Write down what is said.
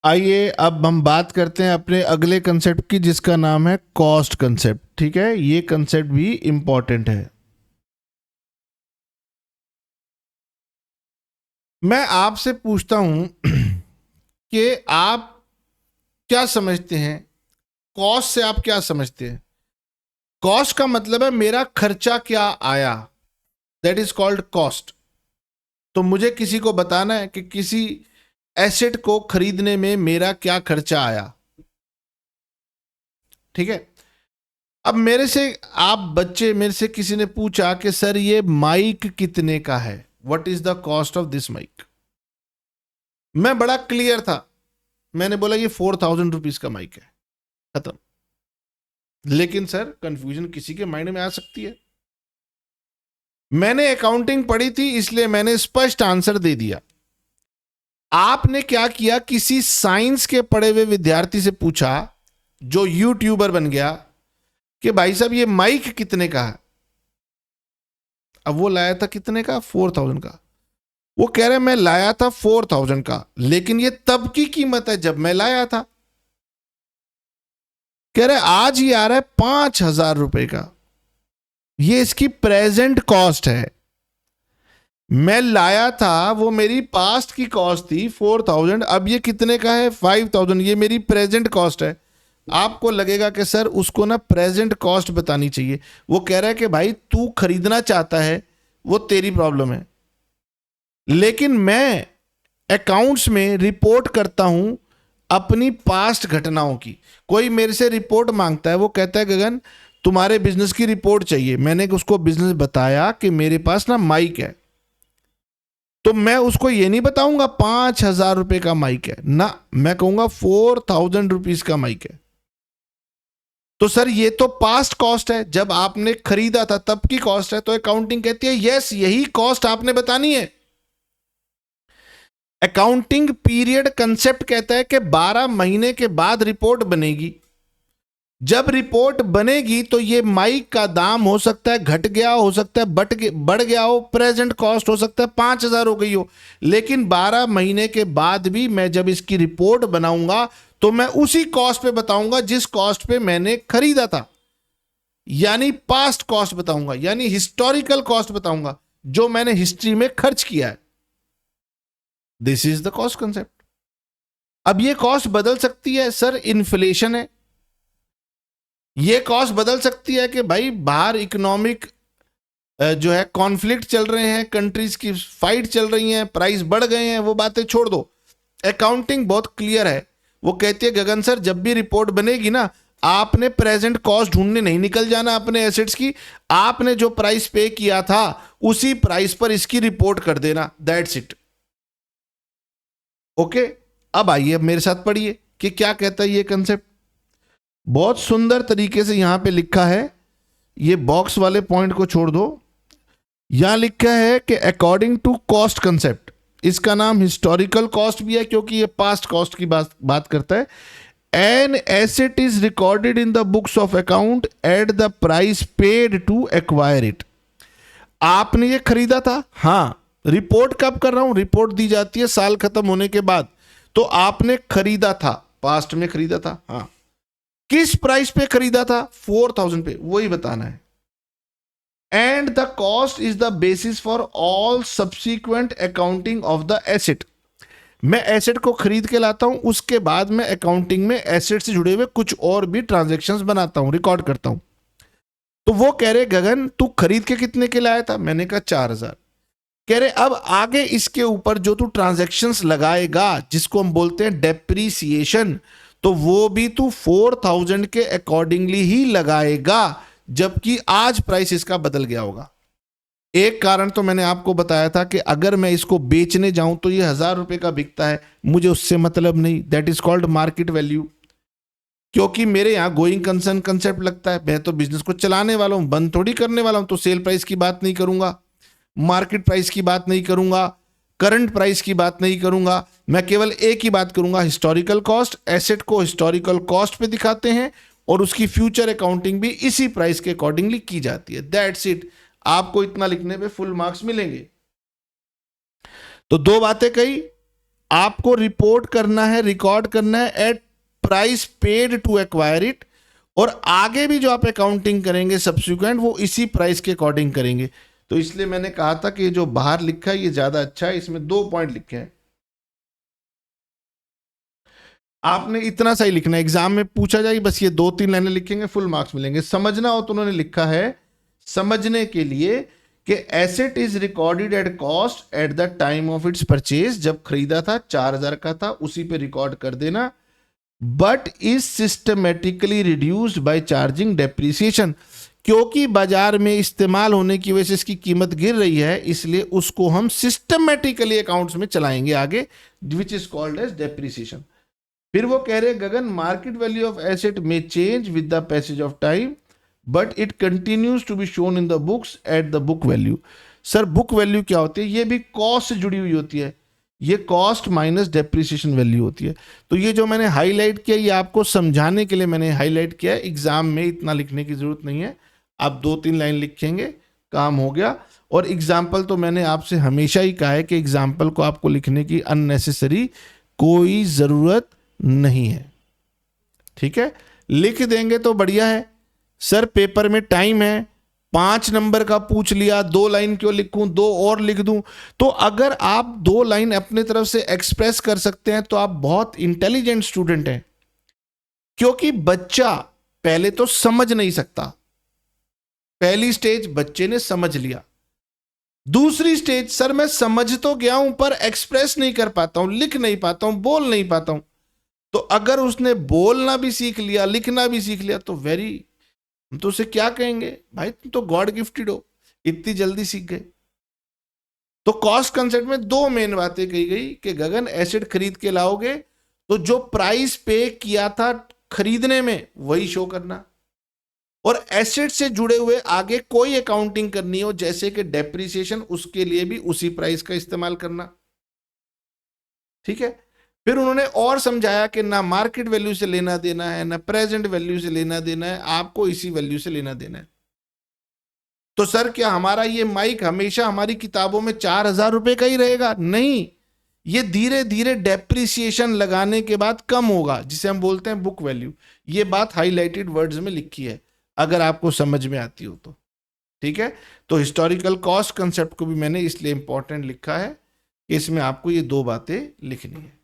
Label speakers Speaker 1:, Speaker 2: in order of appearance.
Speaker 1: आइए अब हम बात करते हैं अपने अगले कंसेप्ट की, जिसका नाम है कॉस्ट कंसेप्ट। ठीक है, ये कंसेप्ट भी इंपॉर्टेंट है। मैं आपसे पूछता हूं कि आप क्या समझते हैं, कॉस्ट से आप क्या समझते हैं? कॉस्ट का मतलब है मेरा खर्चा क्या आया, दैट इज कॉल्ड कॉस्ट। तो मुझे किसी को बताना है कि किसी एसेट को खरीदने में मेरा क्या खर्चा आया। ठीक है, अब मेरे से आप बच्चे, मेरे से किसी ने पूछा कि सर ये माइक कितने का है, what is the cost of this mike. मैं बड़ा क्लियर था, मैंने बोला ये 4000 रुपीज का माइक है, खत्म। लेकिन सर कंफ्यूजन किसी के माइंड में आ सकती है। मैंने अकाउंटिंग पढ़ी थी इसलिए मैंने स्पष्ट आंसर दे दिया। आपने क्या किया, किसी साइंस के पढ़े हुए विद्यार्थी से पूछा जो यूट्यूबर बन गया कि भाई साहब ये माइक कितने का है। अब वो लाया था कितने का, 4000 का। वो कह रहे मैं लाया था 4000 का, लेकिन ये तब की कीमत है जब मैं लाया था। कह रहे आज ही आ रहा है 5000 रुपए का, ये इसकी प्रेजेंट कॉस्ट है। मैं लाया था, वो मेरी पास्ट की कॉस्ट थी 4000, अब ये कितने का है 5000, ये मेरी प्रेजेंट कॉस्ट है। आपको लगेगा कि सर उसको ना प्रेजेंट कॉस्ट बतानी चाहिए। वो कह रहा है कि भाई तू खरीदना चाहता है वो तेरी प्रॉब्लम है, लेकिन मैं अकाउंट्स में रिपोर्ट करता हूं अपनी पास्ट घटनाओं की। कोई मेरे से रिपोर्ट मांगता है, वो कहता है गगन तुम्हारे बिजनेस की रिपोर्ट चाहिए। मैंने उसको बिजनेस बताया कि मेरे पास ना माइक है, तो मैं उसको ये नहीं बताऊंगा 5000 रुपए का माइक है ना, मैं कहूंगा 4000 रुपीज का माइक है। तो सर ये तो पास्ट कॉस्ट है, जब आपने खरीदा था तब की कॉस्ट है। तो अकाउंटिंग कहती है यस यही कॉस्ट आपने बतानी है। अकाउंटिंग पीरियड कंसेप्ट कहता है कि 12 महीने के बाद रिपोर्ट बनेगी। जब रिपोर्ट बनेगी तो ये माइक का दाम हो सकता है घट गया, हो सकता है बढ़ गया हो, प्रेजेंट कॉस्ट हो सकता है 5000 हो गई हो, लेकिन 12 महीने के बाद भी मैं जब इसकी रिपोर्ट बनाऊंगा तो मैं उसी कॉस्ट पे बताऊंगा जिस कॉस्ट पे मैंने खरीदा था, यानी पास्ट कॉस्ट बताऊंगा, यानी हिस्टोरिकल कॉस्ट बताऊंगा, जो मैंने हिस्ट्री में खर्च किया है। This is the cost concept. अब ये कॉस्ट बदल सकती है, सर इन्फ्लेशन है। ये कॉस्ट बदल सकती है कि भाई बाहर इकोनॉमिक जो है कॉन्फ्लिक्ट चल रहे हैं, कंट्रीज की फाइट चल रही हैं, प्राइस बढ़ गए हैं, वो बातें छोड़ दो। अकाउंटिंग बहुत क्लियर है, वो कहती है गगन सर जब भी रिपोर्ट बनेगी ना, आपने प्रेजेंट कॉस्ट ढूंढने नहीं निकल जाना अपने एसेट्स की, आपने जो प्राइस पे किया था उसी प्राइस पर इसकी रिपोर्ट कर देना, दैट्स इट। ओके, अब आइए अब मेरे साथ पढ़िए कि क्या कहता है ये कंसेप्ट। बहुत सुंदर तरीके से यहां पे लिखा है, ये बॉक्स वाले पॉइंट को छोड़ दो। यहां लिखा है कि अकॉर्डिंग टू कॉस्ट कंसेप्ट, इसका नाम हिस्टोरिकल कॉस्ट भी है क्योंकि ये पास्ट कॉस्ट की बात करता है। An asset is recorded in the books of account at the price paid to acquire it. आपने ये खरीदा था, हाँ। रिपोर्ट कब कर रहा हूं, रिपोर्ट दी जाती है साल खत्म होने के बाद। तो आपने खरीदा था, पास्ट में खरीदा था, हाँ। किस प्राइस पे खरीदा था, 4000 पे, वही बताना है। And the cost is the basis for all subsequent accounting of the asset. मैं एसेट को खरीद के लाता हूं, उसके बाद मैं अकाउंटिंग में एसेट से जुड़े हुए कुछ और भी ट्रांजेक्शन्स बनाता हूं, रिकॉर्ड करता हूं। तो वो कह रहे गगन तू खरीद के कितने के लाया था, मैंने कहा 4000। कह रहे अब आगे इसके ऊपर जो तू ट्रांजेक्शन्स लगाएगा जिसको हम बोलते हैं डेप्रीसिएशन, तो वो भी तू 4000 के अकॉर्डिंगली ही लगाएगा, जबकि आज प्राइस इसका बदल गया होगा। एक कारण तो मैंने आपको बताया था कि अगर मैं इसको बेचने जाऊं तो ये 1000 रुपए का बिकता है, मुझे उससे मतलब नहीं, that is called market value. क्योंकि मेरे यहां गोइंग कंसर्न कंसेप्ट लगता है, मैं तो बिजनेस को चलाने वाला हूं, बंद थोड़ी करने वाला हूं, तो सेल प्राइस की बात नहीं करूंगा, मार्केट प्राइस की बात नहीं करूंगा, करंट प्राइस की बात नहीं करूंगा, मैं केवल एक ही बात करूंगा, हिस्टोरिकल कॉस्ट। एसेट को हिस्टोरिकल कॉस्ट पे दिखाते हैं और उसकी फ्यूचर अकाउंटिंग भी इसी प्राइस के अकॉर्डिंगली की जाती है, दैट्स इट। आपको इतना लिखने पे फुल मार्क्स मिलेंगे। तो दो बातें कही, आपको रिपोर्ट करना है, रिकॉर्ड करना है at price paid to acquire it, और आगे भी जो आप अकाउंटिंग करेंगे सब्सिक्वेंट वो इसी प्राइस के अकॉर्डिंग करेंगे। तो इसलिए मैंने कहा था कि जो बाहर लिखा है ये ज्यादा अच्छा है, इसमें 2 पॉइंट लिखे हैं। आपने इतना सही लिखना है, एग्जाम में पूछा जाए बस ये 2-3 लाइनें लिखेंगे, फुल मार्क्स मिलेंगे। समझना हो तो उन्होंने लिखा है समझने के लिए कि asset is recorded at cost at the time of its purchase, जब खरीदा था 4000 का था उसी पे रिकॉर्ड कर देना, but is systematically reduced by charging depreciation, क्योंकि बाजार में इस्तेमाल होने की वजह से इसकी कीमत गिर रही है, इसलिए उसको हम सिस्टमेटिकली अकाउंट्स में चलाएंगे आगे, which is called as depreciation. फिर वो कह रहे गगन मार्केट वैल्यू ऑफ एसेट में change with the passage of time but it continues to be shown in the books at the book value. Sir book value क्या होती है? ये भी कॉस्ट से जुड़ी हुई होती है, ये कॉस्ट माइनस डेप्रिसिएशन वैल्यू होती है। तो ये जो मैंने हाईलाइट किया ये आपको समझाने के लिए मैंने हाईलाइट किया है, एग्जाम में इतना लिखने की जरूरत नहीं है, आप 2-3 लाइन लिखेंगे काम हो गया। और एग्जाम्पल तो मैंने आपसे हमेशा ही कहा है कि एग्जाम्पल को आपको लिखने की अननेसेसरी कोई ज़रूरत नहीं है, ठीक है? लिख देंगे तो बढ़िया है। सर पेपर में टाइम है, 5 नंबर का पूछ लिया, 2 लाइन क्यों लिखूं, 2 और लिख दूं? तो अगर आप 2 लाइन अपने तरफ से एक्सप्रेस कर सकते हैं तो आप बहुत इंटेलिजेंट स्टूडेंट हैं, क्योंकि बच्चा पहले तो समझ नहीं सकता, पहली स्टेज बच्चे ने समझ लिया, दूसरी स्टेज सर मैं समझ तो गया हूं पर एक्सप्रेस नहीं कर पाता हूं, लिख नहीं पाता हूं, बोल नहीं पाता हूं। तो अगर उसने बोलना भी सीख लिया, लिखना भी सीख लिया तो हम तो उसे क्या कहेंगे, भाई तुम तो गॉड गिफ्टेड हो, इतनी जल्दी सीख गए। तो कॉस्ट कंसेप्ट में 2 मेन बातें कही गई कि गगन एसेट खरीद के लाओगे तो जो प्राइस पे किया था खरीदने में वही शो करना, और एसेट से जुड़े हुए आगे कोई अकाउंटिंग करनी हो जैसे कि डेप्रिसिएशन, उसके लिए भी उसी प्राइस का इस्तेमाल करना, ठीक है? फिर उन्होंने और समझाया कि ना मार्केट वैल्यू से लेना देना है, ना प्रेजेंट वैल्यू से लेना देना है, आपको इसी वैल्यू से लेना देना है। तो सर क्या हमारा ये माइक हमेशा हमारी किताबों में 4000 रुपए का ही रहेगा? नहीं, ये धीरे धीरे डेप्रिसिएशन लगाने के बाद कम होगा, जिसे हम बोलते हैं बुक वैल्यू। ये बात हाईलाइटेड वर्ड्स में लिखी है, अगर आपको समझ में आती हो तो, ठीक है? तो हिस्टोरिकल कॉस्ट कंसेप्ट को भी मैंने इसलिए इंपॉर्टेंट लिखा है कि इसमें आपको ये 2 बातें लिखनी है।